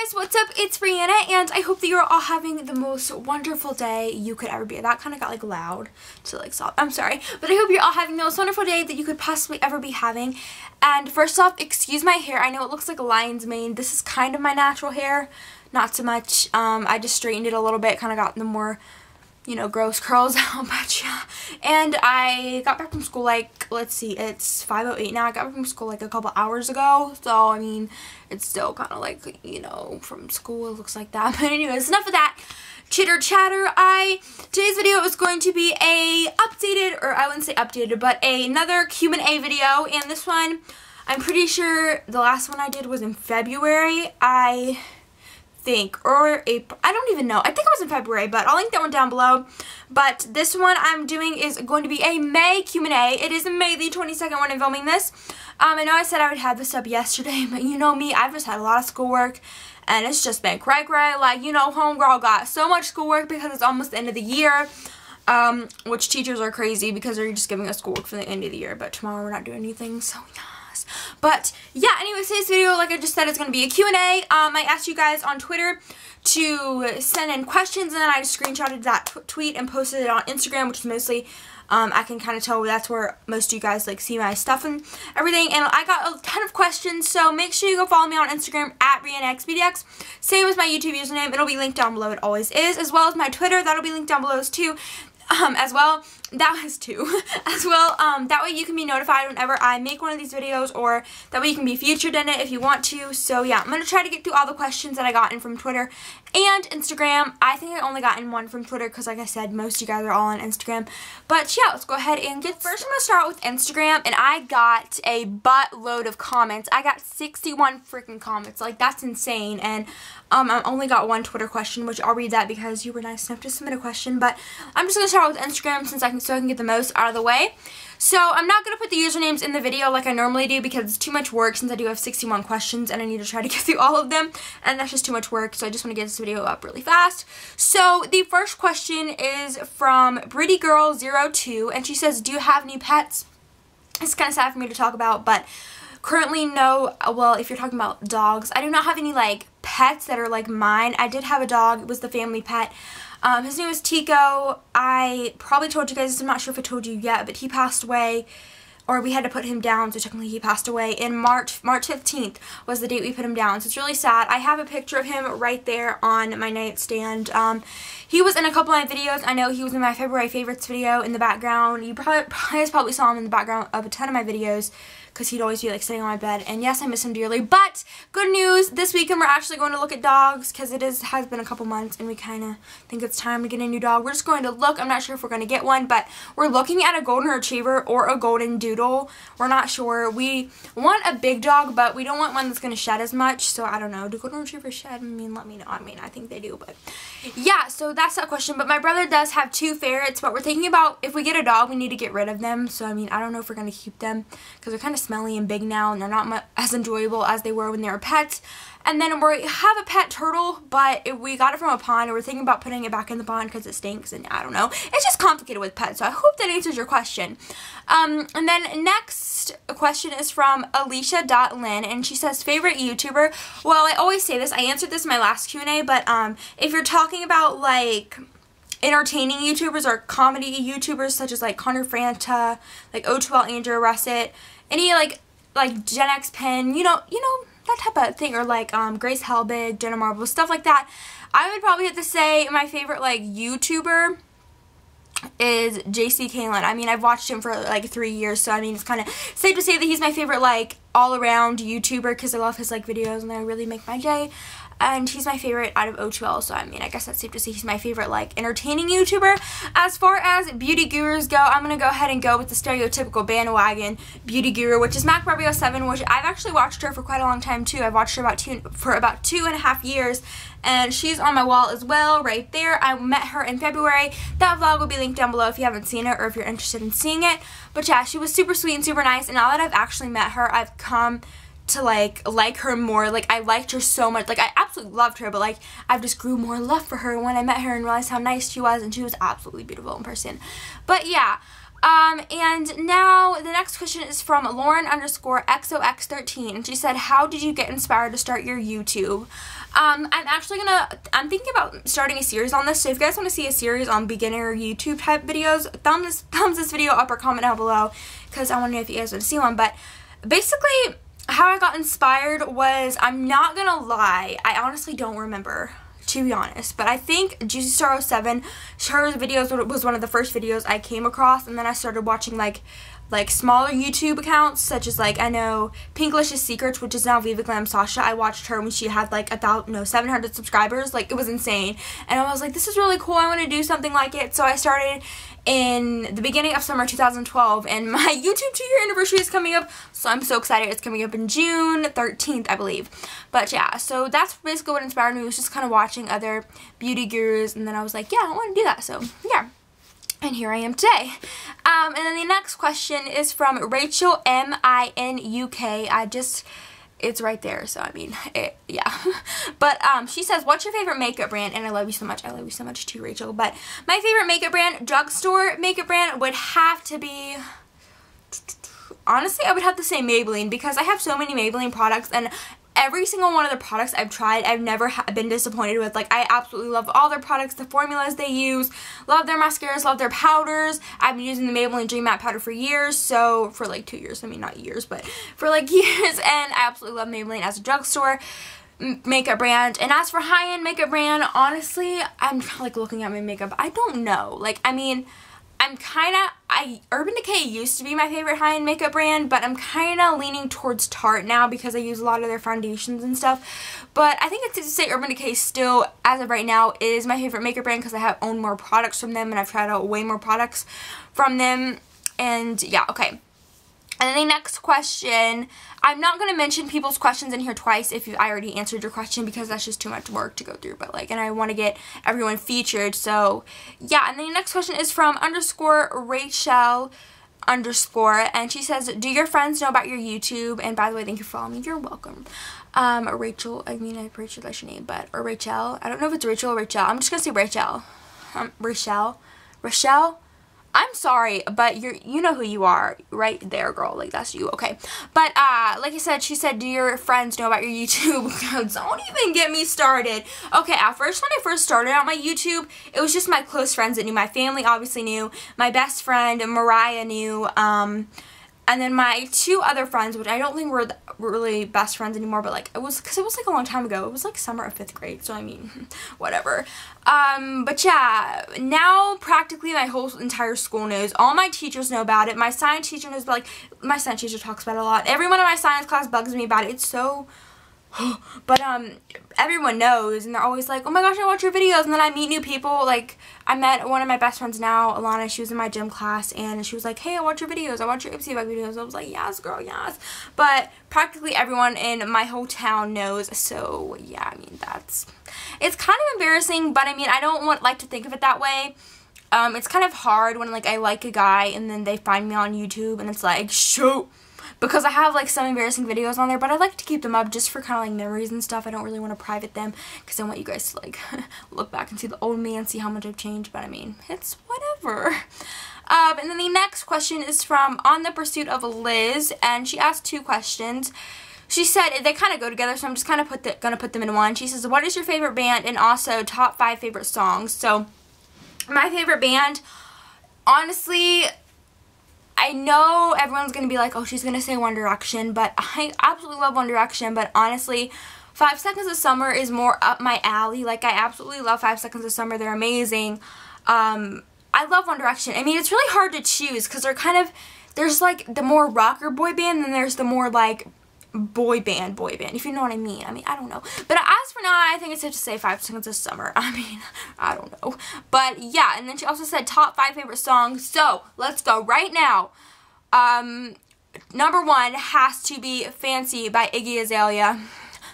guys, what's up? It's Brianna, and I hope that you're all having the most wonderful day you could ever be. That kind of got like loud to like stop. I'm sorry, but I hope you're all having the most wonderful day that you could possibly ever be having. And first off, excuse my hair. I know it looks like a lion's mane. This is kind of my natural hair, not so much. I just straightened it a little bit, kind of got the more, you know, gross curls out, but yeah. And I got back from school like, let's see, it's 5:08 now. I got back from school like a couple hours ago, so I mean, it's still kind of like, you know, from school it looks like that. But anyways, enough of that chitter chatter. Today's video is going to be a updated, or I wouldn't say updated, but another Q&A video, and this one, I'm pretty sure the last one I did was in February, I think, or April, I don't even know. I think it was in February, but I'll link that one down below. But this one I'm doing is going to be a May Q&A. It is May the 22nd when I'm filming this. I know I said I would have this up yesterday, but you know me, I've just had a lot of schoolwork, and it's just been cray, like, you know, homegirl got so much schoolwork because it's almost the end of the year, which teachers are crazy because they're just giving us schoolwork for the end of the year, but tomorrow we're not doing anything, so yeah. But yeah, anyways, today's video, like I just said, is going to be a Q&A. I asked you guys on Twitter to send in questions, and then I just screenshotted that tweet and posted it on Instagram, which is mostly, I can kind of tell that's where most of you guys like see my stuff and everything. And I got a ton of questions, so make sure you go follow me on Instagram at BriannaxBeautyx. Same as my YouTube username. It'll be linked down below. It always is, as well as my Twitter. That'll be linked down below too. As well, that was two, as well, that way you can be notified whenever I make one of these videos, or that way you can be featured in it if you want to. So yeah, I'm going to try to get through all the questions that I got in from Twitter and Instagram. I think I only got in one from Twitter because, like I said, most of you guys are all on Instagram. But yeah, let's go ahead and get first. I'm going to start with Instagram, and I got a buttload of comments. I got 61 freaking comments. Like, that's insane. And I only got one Twitter question, which I'll read that because you were nice enough to submit a question. But I'm just going to start with Instagram so I can get the most out of the way. So I'm not going to put the usernames in the video like I normally do because it's too much work since I do have 61 questions and I need to try to get through all of them, and that's just too much work, so I just want to get this video up really fast. So the first question is from BrittyGirl02, and she says, do you have any pets? It's kind of sad for me to talk about, but currently no. Well, if you're talking about dogs, I do not have any like pets that are like mine. I did have a dog. It was the family pet. His name was Tico. I probably told you guys, I'm not sure if I told you yet, but he passed away, or we had to put him down, so technically he passed away in March 15th was the date we put him down, so it's really sad. I have a picture of him right there on my nightstand. He was in a couple of my videos. I know he was in my February favorites video in the background. You probably saw him in the background of a ton of my videos, because he'd always be like sitting on my bed, and yes, I miss him dearly. But good news, this weekend we're actually going to look at dogs, because it has been a couple months and we kind of think it's time to get a new dog. We're just going to look. I'm not sure if we're going to get one, but we're looking at a golden retriever or a golden doodle. We're not sure. We want a big dog, but we don't want one that's going to shed as much, so I don't know. Do golden retrievers shed? I mean, let me know. I mean, I think they do, but yeah, so that's that question. But my brother does have 2 ferrets, but we're thinking about if we get a dog, we need to get rid of them. So I mean, I don't know if we're going to keep them because they're kind of smelly and big now, and they're not as enjoyable as they were when they were pets. And then we have a pet turtle, but we got it from a pond, and we're thinking about putting it back in the pond because it stinks, and I don't know. It's just complicated with pets, so I hope that answers your question. And then next question is from Alicia.Lynn, and she says, favorite YouTuber? Well, I always say this. I answered this in my last Q&A, but if you're talking about like entertaining YouTubers or comedy YouTubers such as like Connor Franta, like O2L Andrew Russet, any like Gen X Pen, you know that type of thing, or like Grace Helbig, Jenna Marble, stuff like that, I would probably have to say my favorite like YouTuber is JC Kalen. I mean, I've watched him for like 3 years, so I mean, it's kind of safe to say that he's my favorite like all-around YouTuber because I love his like videos and they really make my day. And he's my favorite out of O2L, so I mean, I guess that's safe to say he's my favorite, like, entertaining YouTuber. As far as beauty gurus go, I'm going to go ahead and go with the stereotypical bandwagon beauty guru, which is MacBarbie07, which I've actually watched her for quite a long time, too. I've watched her for about 2.5 years, and she's on my wall as well, right there. I met her in February. That vlog will be linked down below if you haven't seen it or if you're interested in seeing it. But yeah, she was super sweet and super nice, and now that I've actually met her, I've come to like her more. Like, I liked her so much. Like, I absolutely loved her, but like I've just grew more love for her when I met her and realized how nice she was, and she was absolutely beautiful in person. But yeah, and now the next question is from Lauren_XOX13, and she said, how did you get inspired to start your YouTube? I'm thinking about starting a series on this, so if you guys want to see a series on beginner YouTube type videos, thumbs this video up or comment down below, because I want to know if you guys want to see one. But basically, how I got inspired was, I'm not gonna lie, I honestly don't remember, to be honest, but I think Juicy Star 07, her videos was one of the first videos I came across, and then I started watching like smaller YouTube accounts, such as like, I know Pinklish's Secrets, which is now Viva Glam Sasha. I watched her when she had like 700 subscribers. Like, it was insane, and I was like, this is really cool, I want to do something like it. So I started in the beginning of summer 2012, and my YouTube 2-year anniversary is coming up, so I'm so excited. It's coming up in June 13th, I believe. But yeah, so that's basically what inspired me, was just kind of watching other beauty gurus, and then I was like, yeah, I want to do that. So yeah, and here I am today. And then the next question is from Rachel MINUK. It's right there, so I mean, yeah. But she says, what's your favorite makeup brand? And I love you so much. I love you so much too, Rachel. But my favorite makeup brand, drugstore makeup brand, would have to be, honestly, I would have to say Maybelline, because I have so many Maybelline products, and every single one of the products I've tried, I've never been disappointed with. Like, I absolutely love all their products, the formulas they use, love their mascaras, love their powders. I've been using the Maybelline Dream Matte powder for years, so for like 2 years, I mean, not years, but for like years, and I absolutely love Maybelline as a drugstore makeup brand. And as for high-end makeup brand, honestly, I'm like looking at my makeup, I don't know. Like, I mean, Urban Decay used to be my favorite high-end makeup brand, but I'm kind of leaning towards Tarte now, because I use a lot of their foundations and stuff. But I think it's safe to say Urban Decay still, as of right now, is my favorite makeup brand, because I own more products from them, and I've tried out way more products from them. And yeah, okay. And then the next question, I'm not going to mention people's questions in here twice if I already answered your question, because that's just too much work to go through, but like, and I want to get everyone featured, so yeah. And then the next question is from _Rachel_, and she says, do your friends know about your YouTube? And by the way, thank you for following me, you're welcome. Rachel, I mean, I'm pretty sure that's your name, but, or Rachel, I don't know if it's Rachel or Rachel, I'm just going to say Rachel. Rachel? I'm sorry, but you know who you are right there, girl. Like, that's you, okay. But like I said, she said, do your friends know about your YouTube? Don't even get me started. Okay, at first, when I first started out my YouTube, it was just my close friends that knew. My family obviously knew. My best friend Mariah knew. And then my 2 other friends, which I don't think were really best friends anymore, but like, it was, because it was like a long time ago. It was like summer of 5th grade, so I mean, whatever. But yeah, now practically my whole entire school knows. All my teachers know about it. My science teacher knows, like, my science teacher talks about it a lot. Everyone in my science class bugs me about it. It's so... But everyone knows, and they're always like, oh my gosh, I watch your videos. And then I meet new people. Like, I met one of my best friends now, Alana. She was in my gym class, and she was like, hey, I watch your videos, I watch your Ipsy Bug videos. I was like, yes, girl, yes. But practically everyone in my whole town knows, so yeah, I mean, it's kind of embarrassing, but I mean, I don't like to think of it that way. It's kind of hard when, like, I like a guy and then they find me on YouTube and it's like, shoot, because I have, like, some embarrassing videos on there, but I like to keep them up just for kind of, like, memories and stuff. I don't really want to private them, because I want you guys to, like, look back and see the old me and see how much I've changed, but I mean, it's whatever. And then the next question is from On the Pursuit of Liz, and she asked 2 questions. She said, they kind of go together, so I'm just kind of gonna put them in one. She says, what is your favorite band, and also top 5 favorite songs? So, my favorite band, honestly, I know everyone's going to be like, oh, she's going to say One Direction, but I absolutely love One Direction, but honestly, 5 Seconds of Summer is more up my alley. Like, I absolutely love 5 Seconds of Summer. They're amazing. I love One Direction. I mean, it's really hard to choose, because they're kind of, there's, like, the more rocker boy band, and there's the more, like, boy band, if you know what I mean. I mean, I don't know. But as for now, I think it's safe to say 5 Seconds of Summer. I mean, I don't know. But yeah, and then she also said top 5 favorite songs. So, let's go right now. Number 1 has to be Fancy by Iggy Azalea.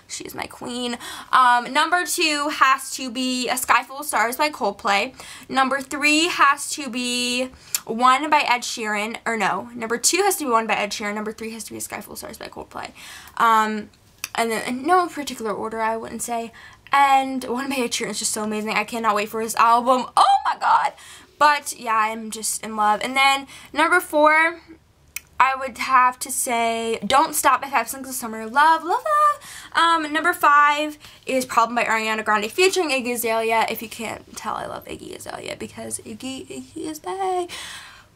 She's my queen. Number 2 has to be A Sky Full of Stars by Coldplay. Number 3 has to be One by Ed Sheeran. Or no, number 2 has to be One by Ed Sheeran. Number 3 has to be A Sky Full of Stars by Coldplay. And then in no particular order, I wouldn't say. And One by Ed Sheeran is just so amazing. I cannot wait for his album. Oh my god. But yeah, I'm just in love. And then number 4, I would have to say Don't Stop by 5 Seconds of Summer. Love, love, love. Number 5 is Problem by Ariana Grande featuring Iggy Azalea. If you can't tell, I love Iggy Azalea because Iggy is bae.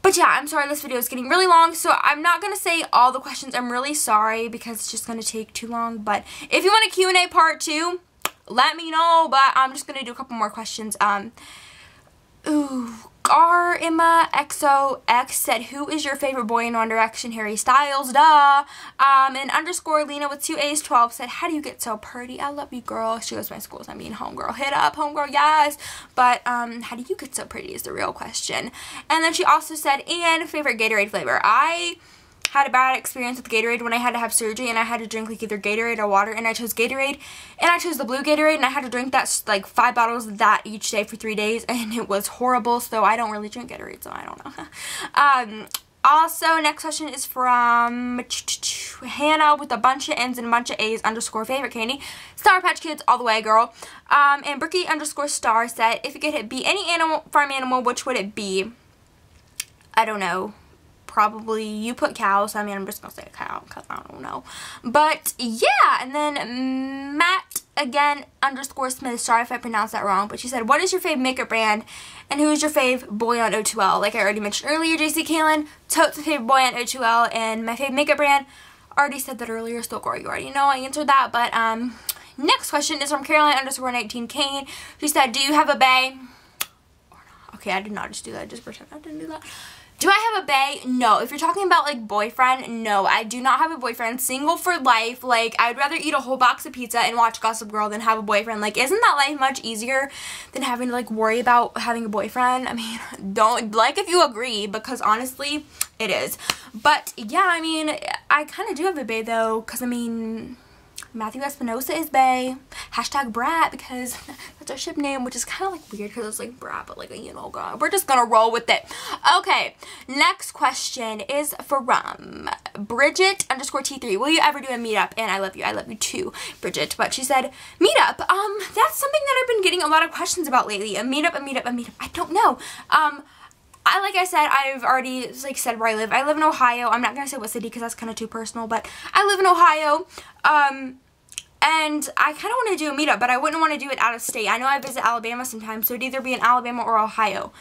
But yeah, I'm sorry this video is getting really long, so I'm not going to say all the questions. I'm really sorry because it's just going to take too long. But if you want a Q&A part 2, let me know. But I'm just going to do a couple more questions. Emma XOX said, who is your favorite boy in One Direction? Harry Styles, duh. And underscore Lena with 2 A's 12 said, how do you get so pretty? I love you, girl. She goes to my school, so I mean, homegirl. Hit up, homegirl, yes. But, how do you get so pretty is the real question. And then she also said, and favorite Gatorade flavor. I had a bad experience with Gatorade when I had to have surgery, and I had to drink like either Gatorade or water, and I chose Gatorade, and I chose the blue Gatorade, and I had to drink that like 5 bottles of that each day for 3 days, and it was horrible. So I don't really drink Gatorade, so I don't know. Also, next question is from Hannah with a bunch of N's and a bunch of A's underscore favorite candy. Sour Patch Kids all the way, girl. And Bricky underscore star said, if you could be any animal, farm animal, which would it be? I don't know. Probably, you put cow, so I mean, I'm just gonna say a cow because I don't know. But yeah, and then Matt again underscore Smith, sorry if I pronounced that wrong, but she said, what is your fave makeup brand and who is your fave boy on O2L? Like I already mentioned earlier, JC Kalen, Totes the favorite boy on O2L, and my fave makeup brand, already said that earlier, so girl, you already know I answered that. But next question is from Caroline underscore 19 Kane. She said, do you have a bae? Okay, I did not just do that, just pretend I didn't do that. Do I have a bae? No. If you're talking about, like, boyfriend, no. I do not have a boyfriend. Single for life. Like, I'd rather eat a whole box of pizza and watch Gossip Girl than have a boyfriend. Like, isn't that life much easier than having to, like, worry about having a boyfriend? I mean, don't, like, if you agree, because honestly, it is. But, yeah, I mean, I kind of do have a bae, though, because, I mean, Matthew Espinosa is bae. Hashtag brat, because that's our ship name, which is kind of like weird because it's like brat, but like, you know, God, we're just gonna roll with it. Okay, next question is from Bridget underscore T3. Will you ever do a meetup? And I love you too, Bridget. But she said, meetup, that's something that I've been getting a lot of questions about lately. A meetup. I don't know. Like I said, I've already like said where I live. I live in Ohio. I'm not gonna say what city because that's kind of too personal, but I live in Ohio. And I kind of want to do a meetup, but I wouldn't want to do it out of state. I know I visit Alabama sometimes, so it'd either be in Alabama or Ohio.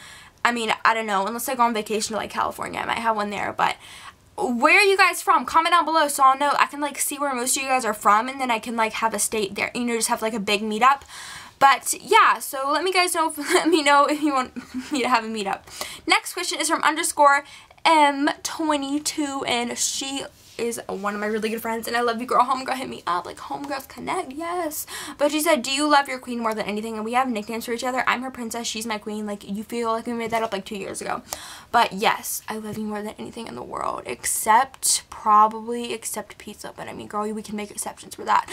I mean, I don't know. Unless I go on vacation to like California, I might have one there. But where are you guys from? Comment down below so I'll know. I can like see where most of you guys are from, and then I can like have a state there. You know, just have like a big meetup. But yeah, so let me know if you want me to have a meetup. Next question is from underscore M22, and she is one of my really good friends, and I love you, girl. Homegirl, hit me up. Like, homegirls connect, yes. But she said, do you love your queen more than anything? And we have nicknames for each other. I'm her princess, she's my queen. Like, you feel like we made that up like 2 years ago. But yes, I love you more than anything in the world, except pizza. But I mean, girl, we can make exceptions for that.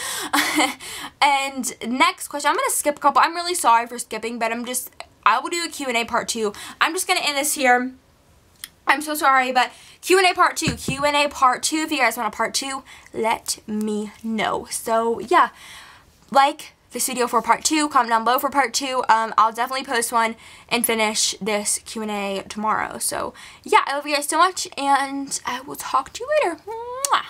And next question, I'm gonna skip a couple. I'm really sorry for skipping, but I will do a Q&A part 2. I'm just gonna end this here. I'm so sorry, but Q&A part 2. Q&A part 2. If you guys want a part 2, let me know. So, yeah. Like this video for part 2. Comment down below for part 2. I'll definitely post one and finish this Q&A tomorrow. So, yeah. I love you guys so much, and I will talk to you later. Mwah.